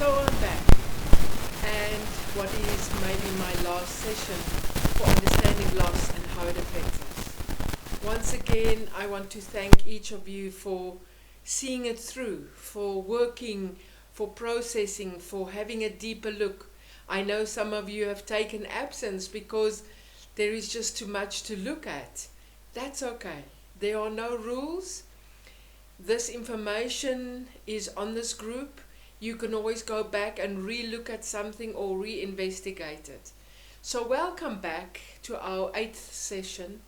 So I'm back, and what is maybe my last session for understanding loss and how it affects us. Once again, I want to thank each of you for seeing it through, for working, for processing, for having a deeper look. I know some of you have taken absence because there is just too much to look at. That's okay. There are no rules. This information is on this group. You can always go back and re-look at something or re-investigate it. So welcome back to our 8th session.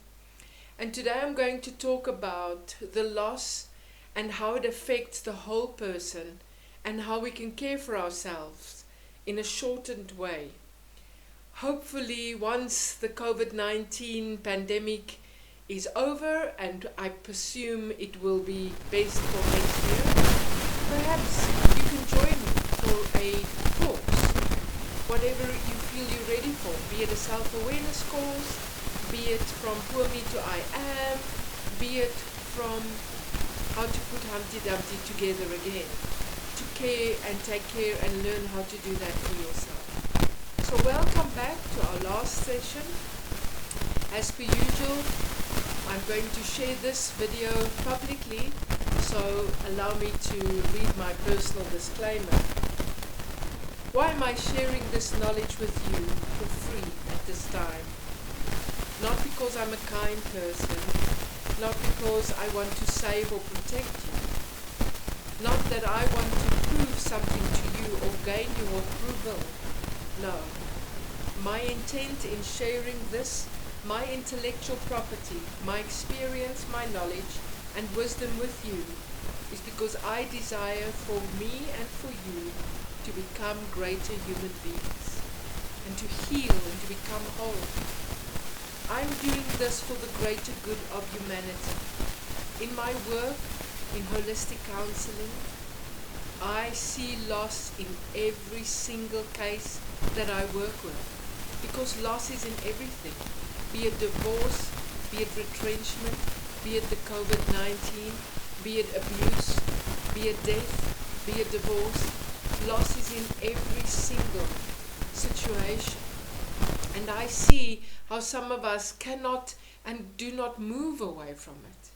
And today I'm going to talk about the loss and how it affects the whole person and how we can care for ourselves in a shortened way. Hopefully once the COVID-19 pandemic is over, and I presume it will be best for next year, perhaps you can join me for a course, whatever you feel you're ready for, be it a self-awareness course, be it from Poor Me to I Am, be it from how to put Humpty Dumpty together again, to care and take care and learn how to do that for yourself. So welcome back to our last session. As per usual, I'm going to share this video publicly, so allow me to read my personal disclaimer. Why am I sharing this knowledge with you for free at this time? Not because I'm a kind person, not because I want to save or protect you, not that I want to prove something to you or gain your approval. No. My intent in sharing this, my intellectual property, my experience, my knowledge and wisdom with you is because I desire for me and for you to become greater human beings and to heal and to become whole. I'm doing this for the greater good of humanity. In my work in holistic counseling, I see loss in every single case that I work with, because loss is in everything. Be it divorce, be it retrenchment, be it the COVID-19, be it abuse, be it death, be it divorce. Loss is in every single situation. And I see how some of us cannot and do not move away from it.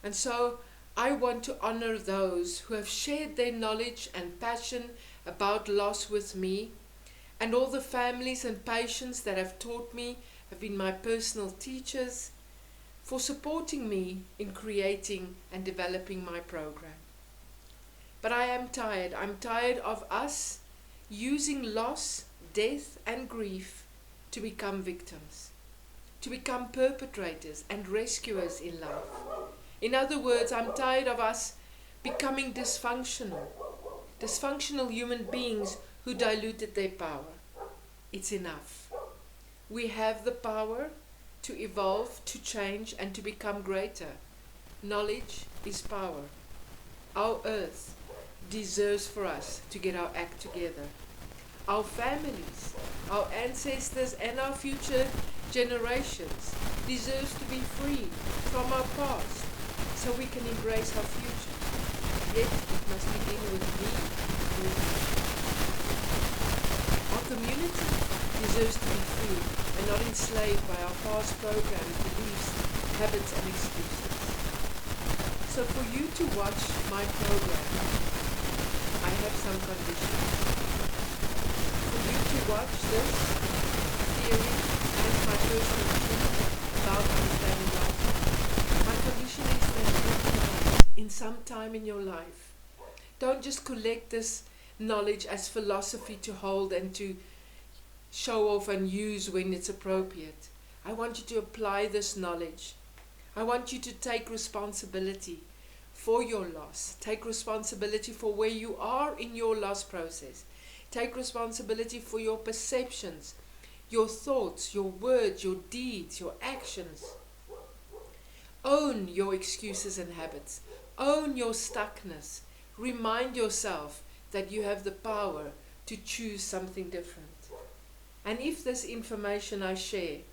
And so I want to honor those who have shared their knowledge and passion about loss with me, and all the families and patients that have taught me, have been my personal teachers, for supporting me in creating and developing my program. But I am tired. I'm tired of us using loss, death and grief to become victims, to become perpetrators and rescuers in life. In other words, I'm tired of us becoming dysfunctional human beings who diluted their power. It's enough. We have the power to evolve, to change, and to become greater. Knowledge is power. Our earth deserves for us to get our act together. Our families, our ancestors, and our future generations deserves to be free from our past so we can embrace our future. Yet it must begin with me, with you. Our community deserves to be free and not enslaved by our past programs, beliefs, habits and excuses. So for you to watch my program, I have some conditions. For you to watch this theory and my personal truth about understanding life, my condition is that you in some time in your life, don't just collect this knowledge as philosophy to hold and to show off and use when it's appropriate. I want you to apply this knowledge. I want you to take responsibility for your loss. Take responsibility for where you are in your loss process. Take responsibility for your perceptions, your thoughts, your words, your deeds, your actions. Own your excuses and habits. Own your stuckness. Remind yourself that you have the power to choose something different. And if this information I share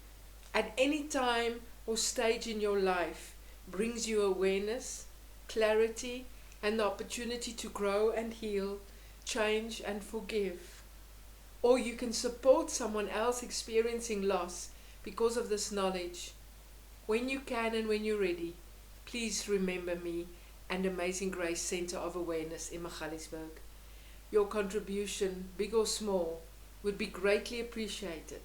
at any time or stage in your life brings you awareness, clarity, and the opportunity to grow and heal, change and forgive. Or you can support someone else experiencing loss because of this knowledge. When you can and when you're ready, please remember me and Amazing Grace Center of Awareness in Magaliesburg. Your contribution, big or small, would be greatly appreciated.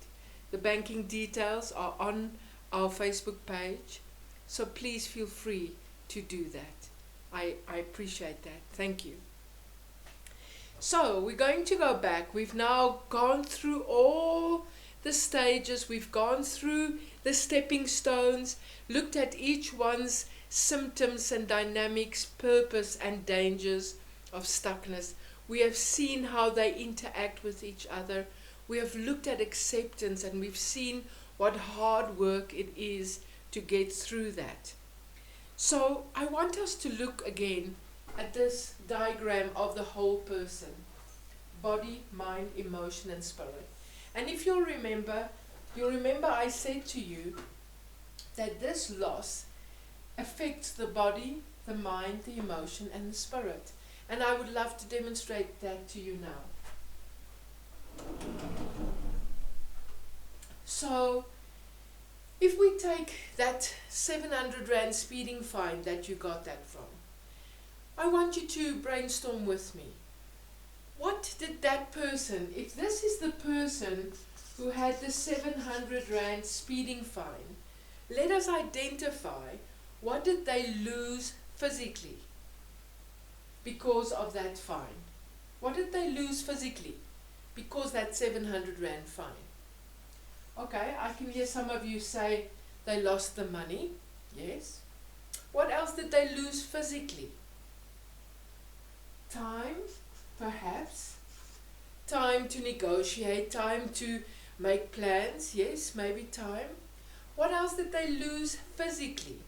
The banking details are on our Facebook page, so please feel free to do that. I appreciate that. Thank you. So we're going to go back. We've now gone through all the stages. We've gone through the stepping stones, looked at each one's symptoms and dynamics, purpose and dangers of stuckness. We have seen how they interact with each other. We have looked at acceptance, and we've seen what hard work it is to get through that. So I want us to look again at this diagram of the whole person: body, mind, emotion, and spirit. And if you'll remember I said to you that this loss affects the body, the mind, the emotion, and the spirit. And I would love to demonstrate that to you now. So, if we take that 700 Rand speeding fine that you got that from, I want you to brainstorm with me. What did that person, if this is the person who had the 700 Rand speeding fine, let us identify what did they lose physically because of that fine. What did they lose physically because that 700 Rand fine? Okay, I can hear some of you say they lost the money. Yes. What else did they lose physically? Time, perhaps. Time to negotiate, time to make plans. Yes, maybe time. What else did they lose physically?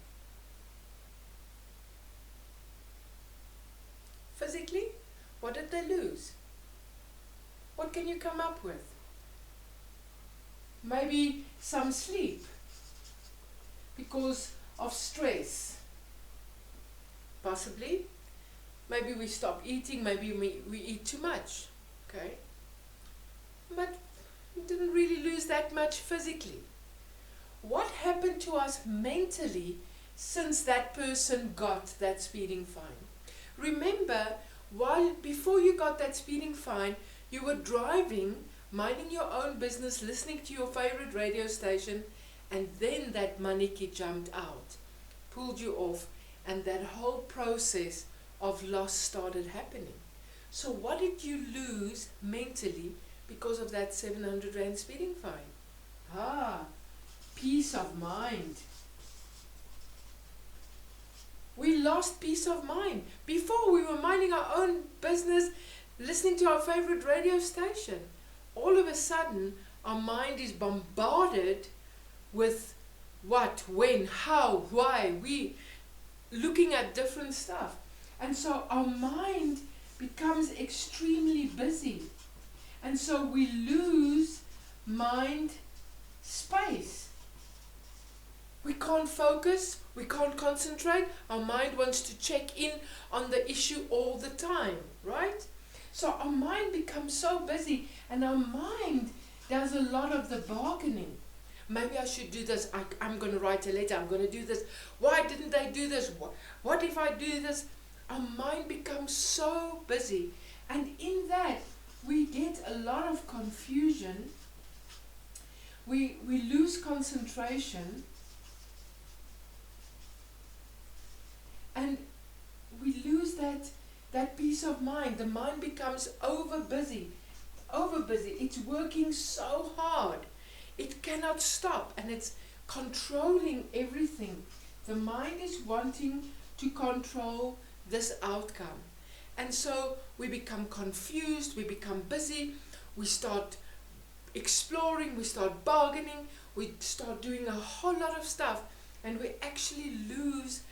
Physically, what did they lose? What can you come up with? Maybe some sleep because of stress. Possibly. Maybe we stop eating, maybe we eat too much. Okay? But we didn't really lose that much physically. What happened to us mentally since that person got that speeding fine? Remember, before you got that speeding fine, you were driving, minding your own business, listening to your favorite radio station, and then that maniki jumped out, pulled you off, and that whole process of loss started happening. So what did you lose mentally because of that 700 Rand speeding fine? Peace of mind. We lost peace of mind. Before, we were minding our own business, listening to our favorite radio station. All of a sudden, our mind is bombarded with what, when, how, why. We looking at different stuff. And so our mind becomes extremely busy. And so we lose mind space. We can't focus, we can't concentrate. Our mind wants to check in on the issue all the time, right? So our mind becomes so busy, and our mind does a lot of the bargaining. Maybe I should do this. I'm going to write a letter. I'm going to do this. Why didn't they do this? What if I do this? Our mind becomes so busy. And in that, we get a lot of confusion. We lose concentration. And we lose that peace of mind. The mind becomes over busy. It's working so hard. It cannot stop, and it's controlling everything. The mind is wanting to control this outcome. And so we become confused, we become busy, we start exploring, we start bargaining, we start doing a whole lot of stuff, and we actually lose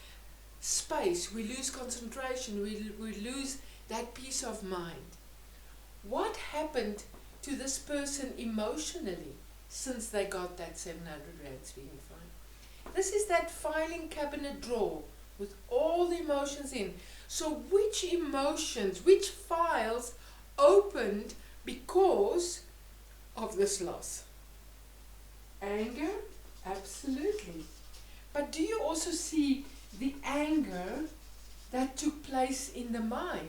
space, we lose concentration, we lose that peace of mind. What happened to this person emotionally since they got that 700 Rand speeding fine? This is that filing cabinet drawer with all the emotions in. So which emotions, which files opened because of this loss. Anger, absolutely. But do you also see the anger that took place in the mind?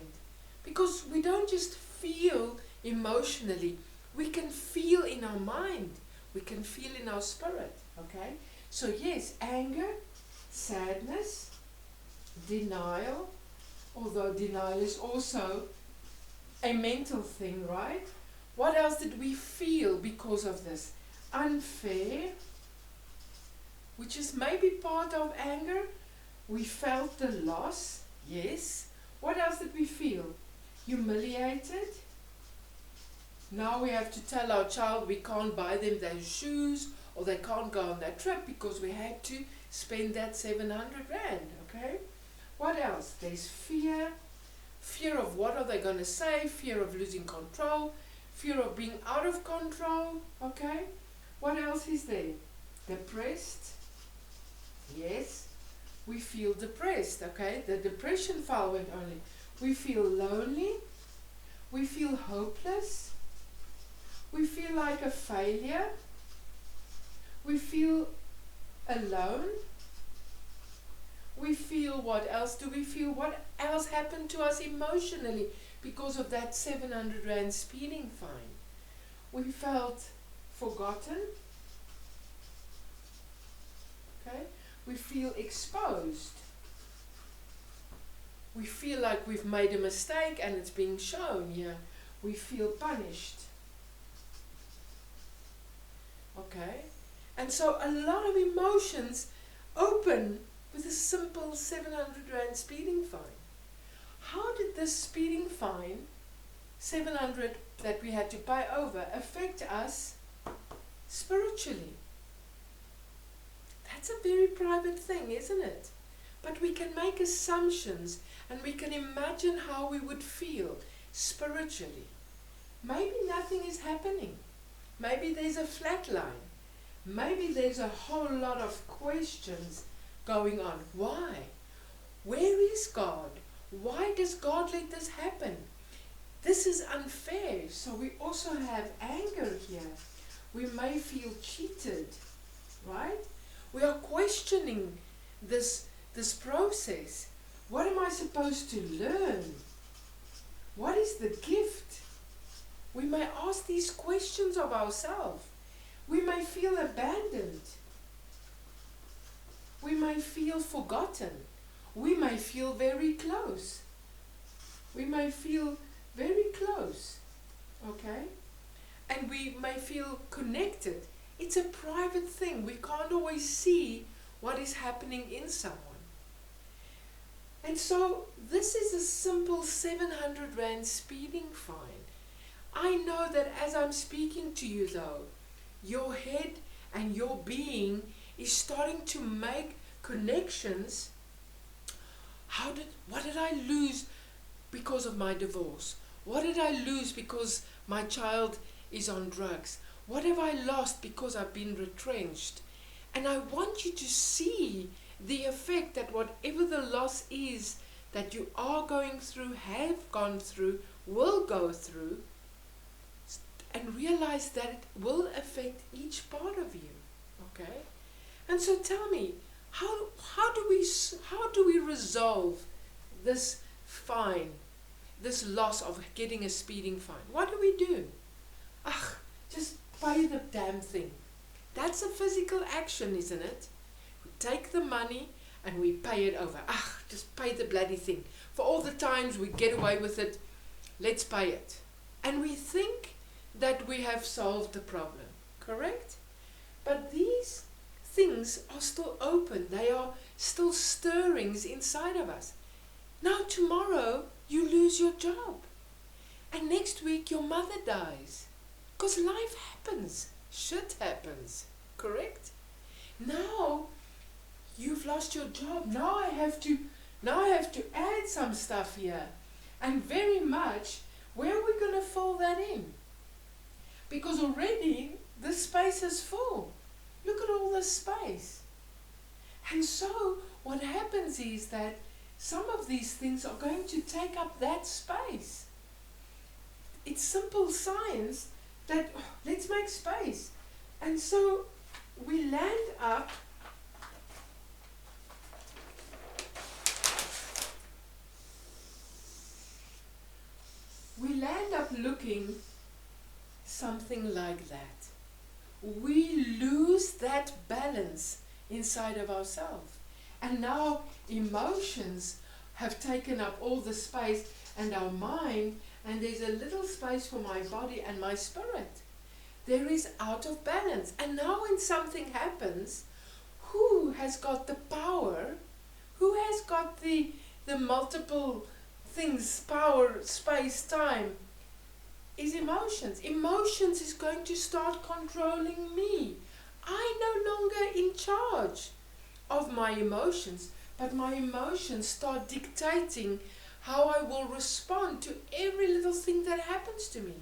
Because we don't just feel emotionally, we can feel in our mind, we can feel in our spirit, okay? So yes, anger, sadness, denial, although denial is also a mental thing, right? What else did we feel because of this? Unfair, which is maybe part of anger. We felt the loss, yes. What else did we feel? Humiliated. Now we have to tell our child we can't buy them their shoes or they can't go on that trip because we had to spend that 700 rand, okay? What else? There's fear. Fear of what are they going to say, fear of losing control, fear of being out of control, okay? What else is there? Depressed. Yes, we feel depressed, okay? The depression file went only. We feel lonely. We feel hopeless. We feel like a failure. We feel alone. We feel, what else do we feel? What else happened to us emotionally because of that 700 rand speeding fine? We felt forgotten. Okay? We feel exposed. We feel like we've made a mistake and it's being shown here. We feel punished. Okay? And so a lot of emotions open with a simple 700 rand speeding fine. How did this speeding fine, 700 that we had to pay over, affect us spiritually? That's a very private thing, isn't it? But we can make assumptions and we can imagine how we would feel spiritually. Maybe nothing is happening. Maybe there's a flat line. Maybe there's a whole lot of questions going on. Why? Where is God? Why does God let this happen? This is unfair. So we also have anger here. We may feel cheated, right? We are questioning this process. What am I supposed to learn? What is the gift? We may ask these questions of ourselves. We may feel abandoned. We may feel forgotten. We may feel very close. We may feel very close, okay? And we may feel connected. It's a private thing. We can't always see what is happening in someone. And so this is a simple 700 rand speeding fine. I know that as I'm speaking to you though, your head and your being is starting to make connections. What did I lose because of my divorce? What did I lose because my child is on drugs? What have I lost because I've been retrenched? And I want you to see the effect that whatever the loss is that you are going through, have gone through, will go through, and realize that it will affect each part of you, okay? And so tell me, how do we resolve this fine, this loss of getting a speeding fine? What do we do? Just pay the damn thing. That's a physical action, isn't it? We take the money and we pay it over. Just pay the bloody thing. For all the times we get away with it, let's pay it. And we think that we have solved the problem, correct? But these things are still open. They are still stirrings inside of us. Now tomorrow you lose your job. And next week your mother dies. Because life happens. Shit happens. Correct? Now you've lost your job. Now I have to add some stuff here. And very much, where are we going to fill that in? Because already the space is full. Look at all this space. And so what happens is that some of these things are going to take up that space. it's simple science that let's make space. And so we land up looking something like that. We lose that balance inside of ourselves. And now emotions have taken up all the space, and our mind, and there's a little space for my body and my spirit. There is out of balance. And now when something happens, who has got the power? Who has got the multiple things, power, space, time? Is emotions. Emotions is going to start controlling me. I'm no longer in charge of my emotions, but my emotions start dictating how I will respond to every little thing that happens to me.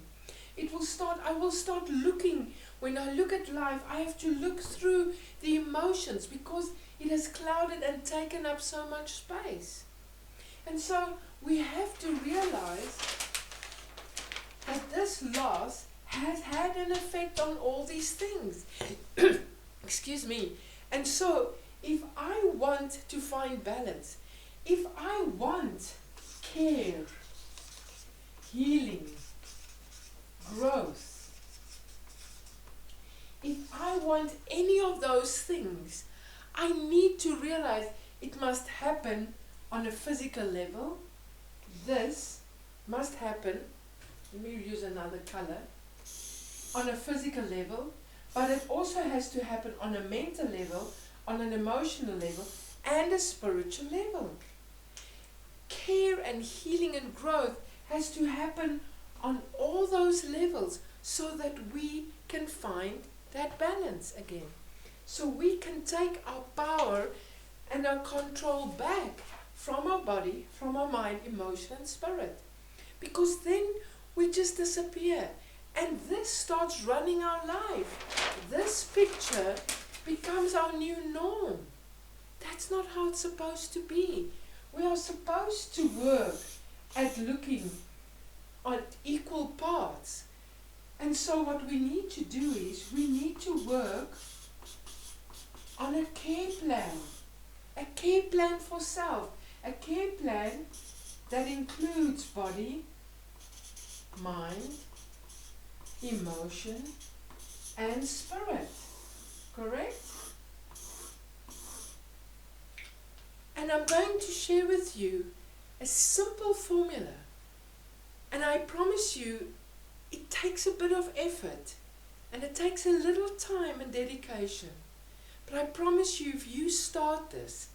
I will start looking, when I look at life, I have to look through the emotions because it has clouded and taken up so much space. And so we have to realize that this loss has had an effect on all these things. Excuse me. And so if I want to find balance, if I want care, healing, growth, if I want any of those things, I need to realize it must happen on a physical level. This must happen, let me use another color, on a physical level, but it also has to happen on a mental level, on an emotional level, and a spiritual level. Care and healing and growth has to happen on all those levels so that we can find that balance again. So we can take our power and our control back from our body, from our mind, emotion and spirit. Because then we just disappear. And this starts running our life. This picture becomes our new norm. That's not how it's supposed to be. We are supposed to work at looking at equal parts. And so what we need to do is we need to work on a care plan for self, a care plan that includes body, mind, emotion and spirit. Correct? And I'm going to share with you a simple formula. And I promise you, it takes a bit of effort and it takes a little time and dedication. But I promise you, if you start this,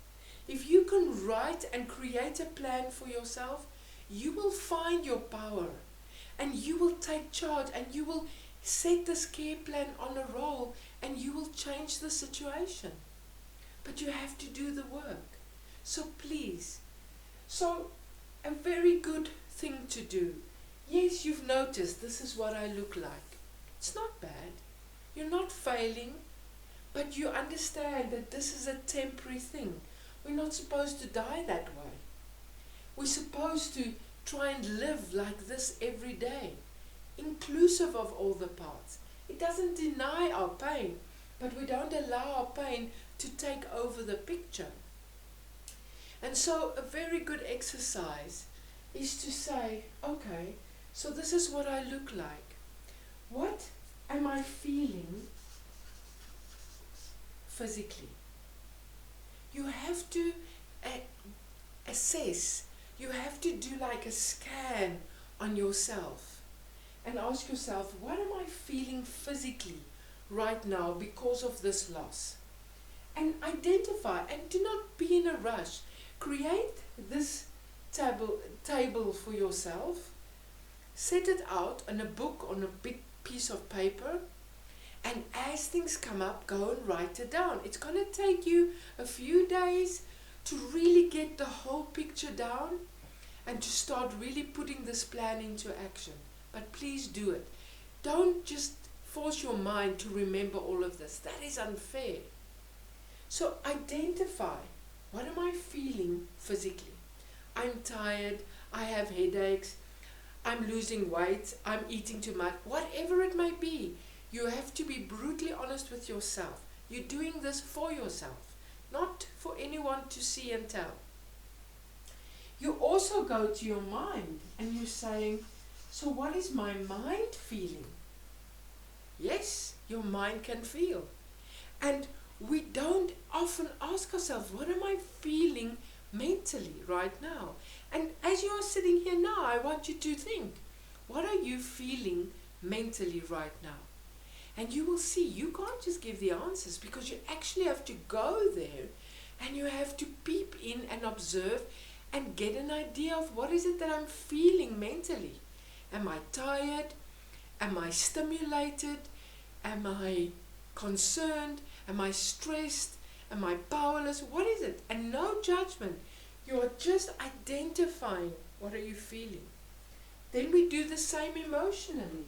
if you can write and create a plan for yourself, you will find your power and you will take charge and you will set this care plan on a roll and you will change the situation. But you have to do the work. So please, a very good thing to do. Yes, you've noticed this is what I look like. It's not bad. You're not failing, but you understand that this is a temporary thing. We're not supposed to die that way. We're supposed to try and live like this every day, inclusive of all the parts. It doesn't deny our pain, but we don't allow our pain to take over the picture. And so a very good exercise is to say, okay, so this is what I look like. What am I feeling physically? You have to assess. You have to do like a scan on yourself and ask yourself, what am I feeling physically right now because of this loss? And identify, and do not be in a rush. Create this table for yourself. Set it out on a book, on a big piece of paper, and as things come up, go and write it down. It's going to take you a few days to really get the whole picture down and to start really putting this plan into action. But please do it. Don't just force your mind to remember all of this. That is unfair. So identify, what am I feeling physically? I'm tired, I have headaches, I'm losing weight, I'm eating too much, whatever it may be, you have to be brutally honest with yourself. You're doing this for yourself, not for anyone to see and tell. You also go to your mind and you're saying, so what is my mind feeling? Yes, your mind can feel. And we don't often ask ourselves, what am I feeling mentally right now? And as you are sitting here now, I want you to think, what are you feeling mentally right now? And you will see, you can't just give the answers, because you actually have to go there and you have to peep in and observe and get an idea of what is it that I'm feeling mentally. Am I tired? Am I stimulated? Am I concerned? Am I stressed? Am I powerless? What is it? And no judgment. You are just identifying what are you feeling. Then we do the same emotionally.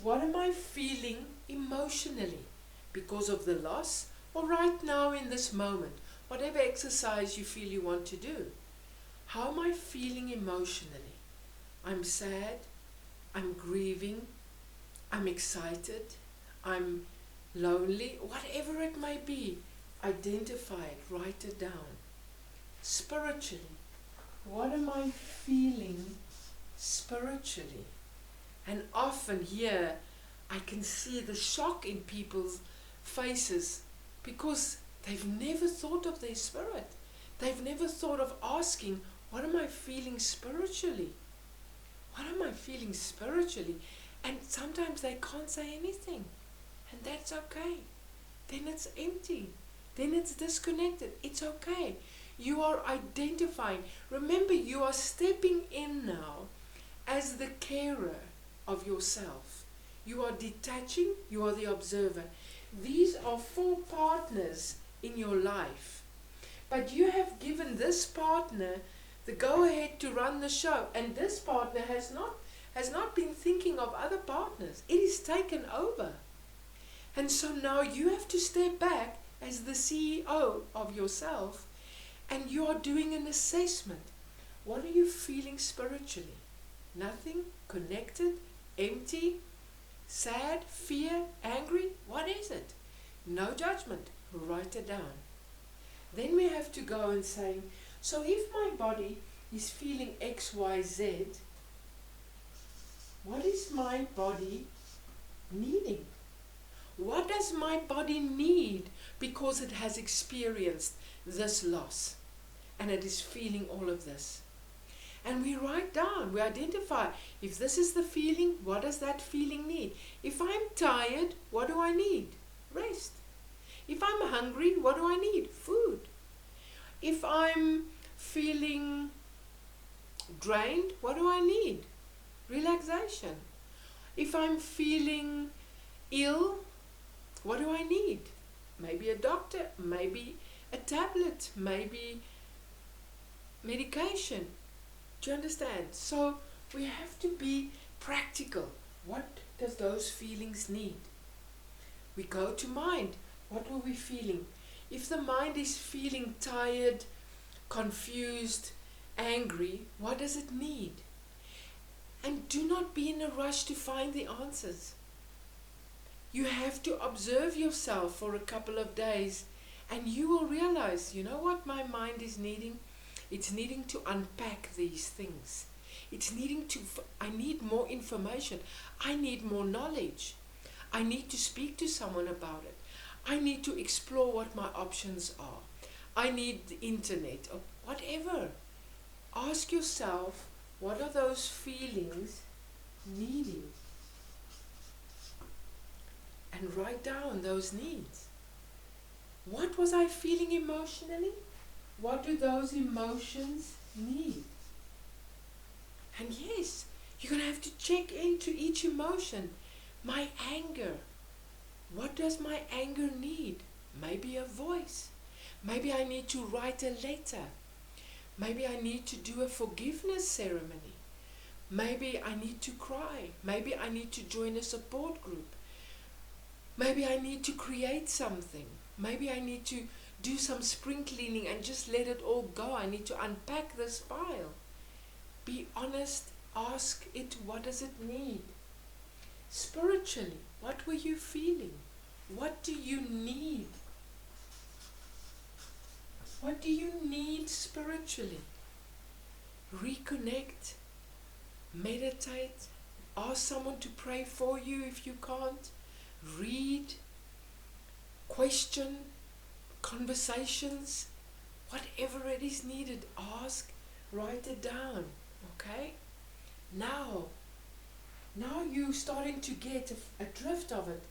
What am I feeling emotionally? Because of the loss, or right now in this moment, whatever exercise you feel you want to do. How am I feeling emotionally? I'm sad, I'm grieving, I'm excited, I'm lonely, whatever it may be. Identify it, write it down. Spiritually, what am I feeling spiritually? And often here I can see the shock in people's faces, because they've never thought of their spirit. They've never thought of asking, what am I feeling spiritually? What am I feeling spiritually? And sometimes they can't say anything. And that's okay. Then it's empty. Then it's disconnected. It's okay. You are identifying. Remember, you are stepping in now as the carer of yourself. You are detaching. You are the observer. These are 4 partners in your life. But you have given this partner the go-ahead to run the show. And this partner has not been thinking of other partners. It is taken over. And so now you have to step back as the CEO of yourself, and you are doing an assessment. What are you feeling spiritually? Nothing? Connected? Empty? Sad? Fear? Angry? What is it? No judgment. Write it down. Then we have to go and say, so if my body is feeling X, Y, Z, what is my body needing? What does my body need because it has experienced this loss and it is feeling all of this? And we write down, we identify, if this is the feeling, what does that feeling need? If I'm tired, what do I need? Rest. If I'm hungry, what do I need? Food. If I'm feeling drained, what do I need? Relaxation. If I'm feeling ill, what do I need? Maybe a doctor, maybe a tablet, maybe medication. Do you understand? So we have to be practical. What does those feelings need? We go to mind. What were we feeling? If the mind is feeling tired, confused, angry, what does it need? And do not be in a rush to find the answers. You have to observe yourself for a couple of days, and you will realize, you know what my mind is needing? It's needing to unpack these things. It's needing to, I need more information. I need more knowledge. I need to speak to someone about it. I need to explore what my options are. I need the internet or whatever. Ask yourself, what are those feelings needing? And write down those needs. What was I feeling emotionally? What do those emotions need? And yes, you're going to have to check into each emotion. My anger. What does my anger need? Maybe a voice. Maybe I need to write a letter. Maybe I need to do a forgiveness ceremony. Maybe I need to cry. Maybe I need to join a support group. Maybe I need to create something. Maybe I need to do some spring cleaning and just let it all go. I need to unpack this file. Be honest. Ask it, what does it need? Spiritually, what were you feeling? What do you need? What do you need spiritually? Reconnect, meditate, ask someone to pray for you if you can't, read, question, conversations, whatever it is needed, ask, write it down, okay? Now you're starting to get a drift of it.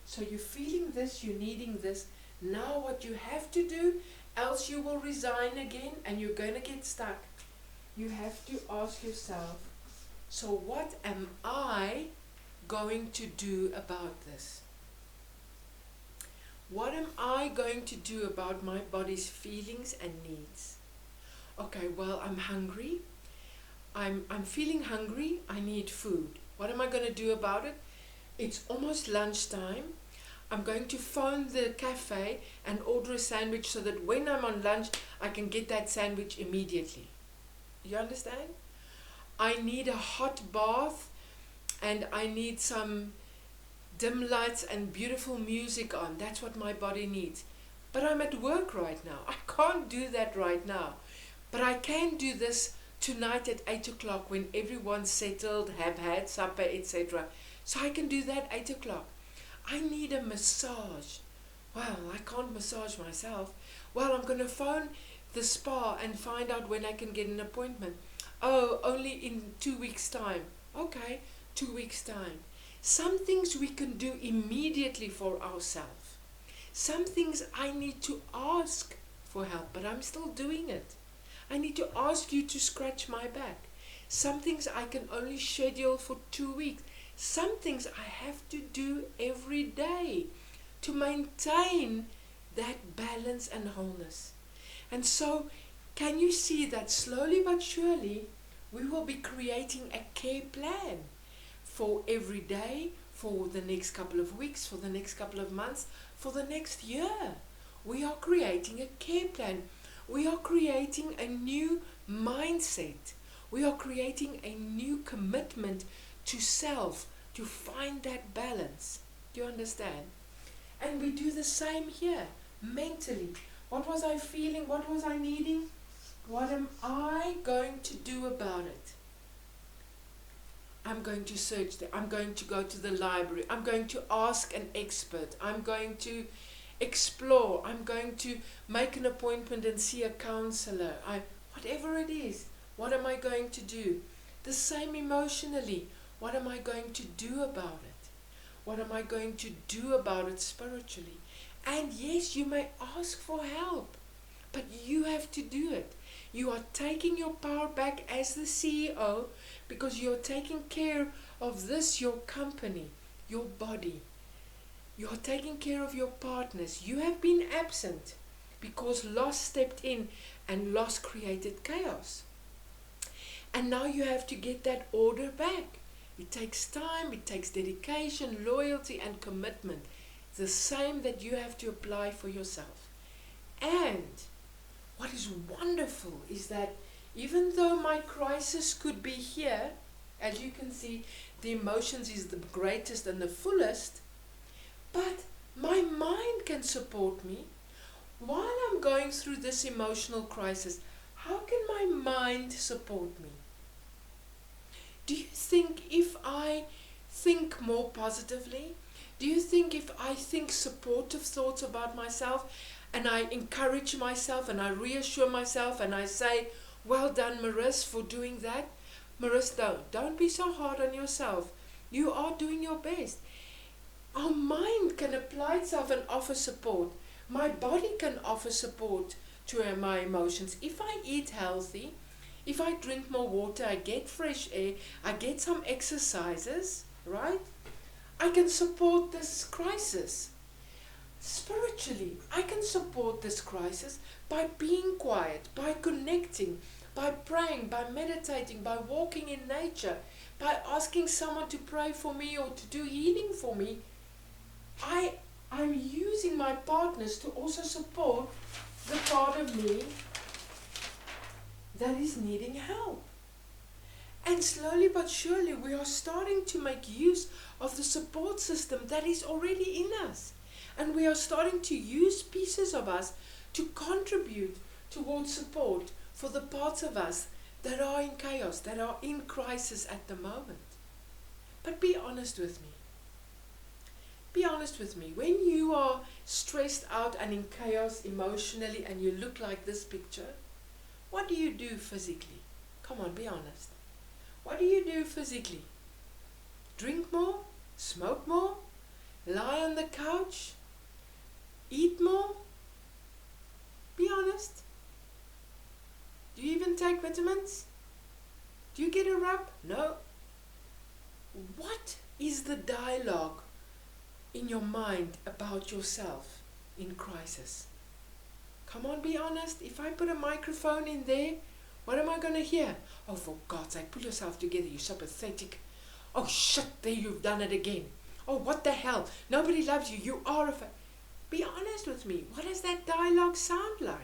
So you're feeling this, you're needing this. Now what you have to do, else you will resign again and you're going to get stuck. You have to ask yourself, so what am I going to do about this? What am I going to do about my body's feelings and needs? Okay, well, I'm hungry. I'm feeling hungry. I need food. What am I going to do about it? It's almost lunchtime. I'm going to phone the cafe and order a sandwich so that when I'm on lunch, I can get that sandwich immediately. You understand? I need a hot bath and I need some dim lights and beautiful music on. That's what my body needs. But I'm at work right now. I can't do that right now. But I can do this tonight at 8 o'clock when everyone's settled, have had supper, etc. So I can do that 8 o'clock. I need a massage. Well, I can't massage myself. Well, I'm going to phone the spa and find out when I can get an appointment. Oh, only in 2 weeks' time. Okay, 2 weeks' time. Some things we can do immediately for ourselves. Some things I need to ask for help, but I'm still doing it. I need to ask you to scratch my back. Some things I can only schedule for 2 weeks. Some things I have to do every day to maintain that balance and wholeness. And so, can you see that slowly but surely we will be creating a care plan for every day, for the next couple of weeks, for the next couple of months, for the next year. We are creating a care plan. We are creating a new mindset. We are creating a new commitment to self, to find that balance. Do you understand? And we do the same here, mentally. What was I feeling? What was I needing? What am I going to do about it? I'm going to search there. I'm going to go to the library. I'm going to ask an expert. I'm going to explore. I'm going to make an appointment and see a counselor. Whatever it is, what am I going to do? The same emotionally. What am I going to do about it? What am I going to do about it spiritually? And yes, you may ask for help, but you have to do it. You are taking your power back as the CEO because you're taking care of this, your company, your body. You are taking care of your partners. You have been absent because loss stepped in and loss created chaos. And now you have to get that order back. It takes time, it takes dedication, loyalty and commitment. The same that you have to apply for yourself. And what is wonderful is that even though my crisis could be here, as you can see, the emotions is the greatest and the fullest, but my mind can support me. While I'm going through this emotional crisis, how can my mind support me? Do you think if I think more positively, do you think if I think supportive thoughts about myself and I encourage myself and I reassure myself and I say, well done Maris for doing that. Maris, don't be so hard on yourself. You are doing your best. Our mind can apply itself and offer support. My body can offer support to my emotions. If I eat healthy, if I drink more water, I get fresh air, I get some exercises, right? I can support this crisis. Spiritually, I can support this crisis by being quiet, by connecting, by praying, by meditating, by walking in nature, by asking someone to pray for me or to do healing for me. I'm using my partners to also support the part of me that is needing help. And slowly but surely we are starting to make use of the support system that is already in us. And we are starting to use pieces of us to contribute towards support for the parts of us that are in chaos, that are in crisis at the moment. But be honest with me. Be honest with me. When you are stressed out and in chaos emotionally and you look like this picture, what do you do physically? Come on, be honest. What do you do physically? Drink more? Smoke more? Lie on the couch? Eat more? Be honest. Do you even take vitamins? Do you get a rub? No. What is the dialogue in your mind about yourself in crisis? Come on, be honest. If I put a microphone in there, what am I going to hear? Oh, for God's sake, pull yourself together. You're so pathetic. Oh, shit, there you've done it again. Oh, what the hell? Nobody loves you. You are a... Be honest with me. What does that dialogue sound like?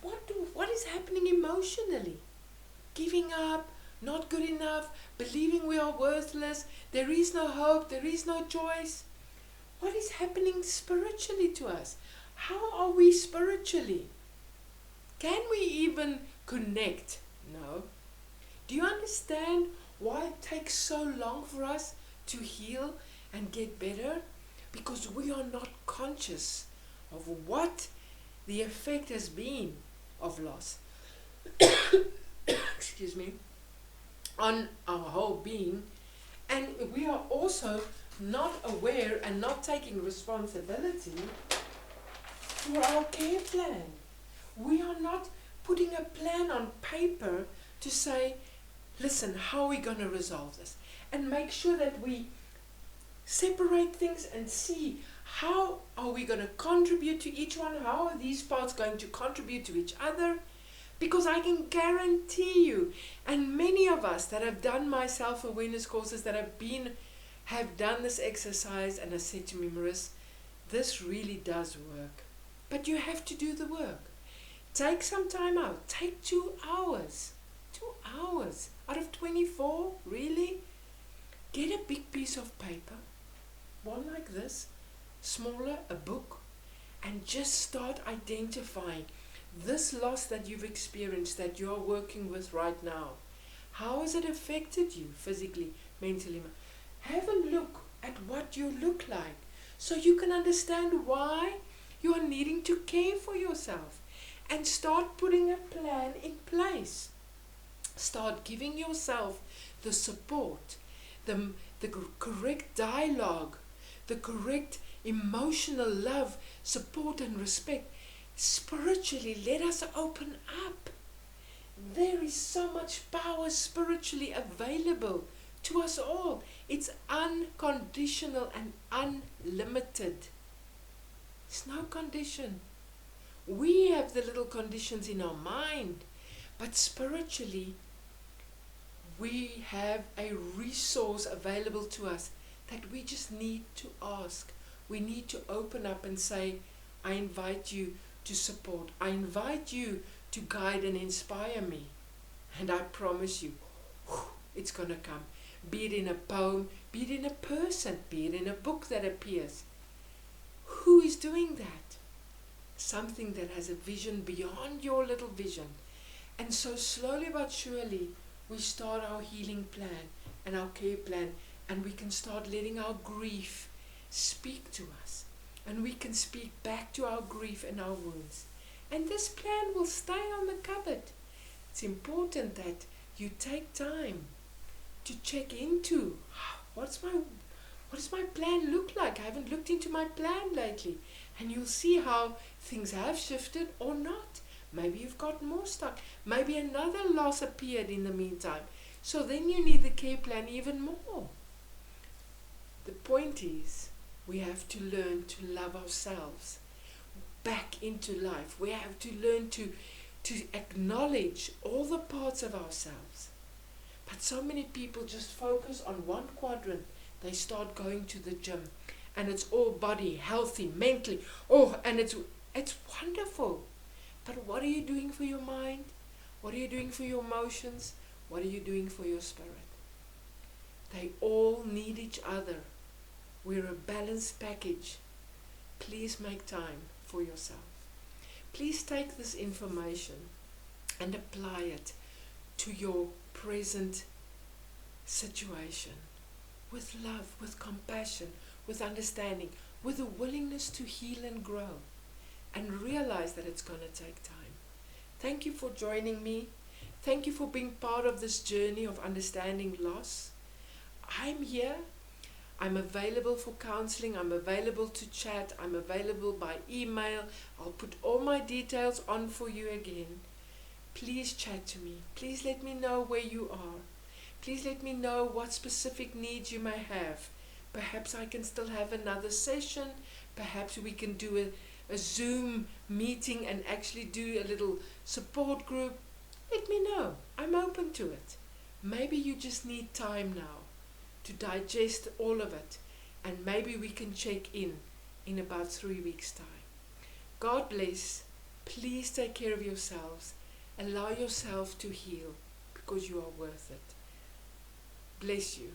What is happening emotionally? Giving up, not good enough, believing we are worthless, there is no hope, there is no choice. What is happening spiritually to us? How are we spiritually? Can we even connect? No. Do you understand why it takes so long for us to heal and get better? Because we are not conscious of what the effect has been of loss. Excuse me. On our whole being. And we are also not aware and not taking responsibility for our care plan. We are not putting a plan on paper to say, listen, how are we going to resolve this? And make sure that we separate things and see how are we going to contribute to each one? How are these parts going to contribute to each other? Because I can guarantee you, and many of us that have done my self-awareness courses that have done this exercise and have said to me, Maris, this really does work. But you have to do the work. Take some time out. Take 2 hours. 2 hours out of 24, really? Get a big piece of paper, one like this, smaller, a book, and just start identifying this loss that you've experienced, that you're working with right now. How has it affected you physically, mentally? Have a look at what you look like so you can understand why you are needing to care for yourself, and start putting a plan in place. Start giving yourself the support, the correct dialogue, the correct emotional love, support and respect. Spiritually, let us open up. There is so much power spiritually available to us all. It's unconditional and unlimited. There's no condition. We have the little conditions in our mind, but spiritually, we have a resource available to us that we just need to ask. We need to open up and say, I invite you to support. I invite you to guide and inspire me. And I promise you, it's going to come. Be it in a poem, be it in a person, be it in a book that appears. Who is doing that? Something that has a vision beyond your little vision. And so slowly but surely, we start our healing plan and our care plan, and we can start letting our grief speak to us. And we can speak back to our grief and our wounds. And this plan will stay on the cupboard. It's important that you take time to check into what does my plan look like? I haven't looked into my plan lately. And you'll see how things have shifted or not. Maybe you've got more stuck. Maybe another loss appeared in the meantime. So then you need the care plan even more. The point is, we have to learn to love ourselves back into life. We have to learn to acknowledge all the parts of ourselves. But so many people just focus on one quadrant. They start going to the gym, and it's all body, healthy, mentally. Oh, and it's wonderful. But what are you doing for your mind? What are you doing for your emotions? What are you doing for your spirit? They all need each other. We're a balanced package. Please make time for yourself. Please take this information and apply it to your present situation with love, with compassion, with understanding, with a willingness to heal and grow, and realize that it's going to take time. Thank you for joining me. Thank you for being part of this journey of understanding loss. I'm here. I'm available for counseling. I'm available to chat. I'm available by email. I'll put all my details on for you again. Please chat to me. Please let me know where you are. Please let me know what specific needs you may have. Perhaps I can still have another session. Perhaps we can do a Zoom meeting and actually do a little support group. Let me know. I'm open to it. Maybe you just need time now to digest all of it, and maybe we can check in about 3 weeks' time. God bless. Please take care of yourselves. Allow yourself to heal, because you are worth it. Bless you.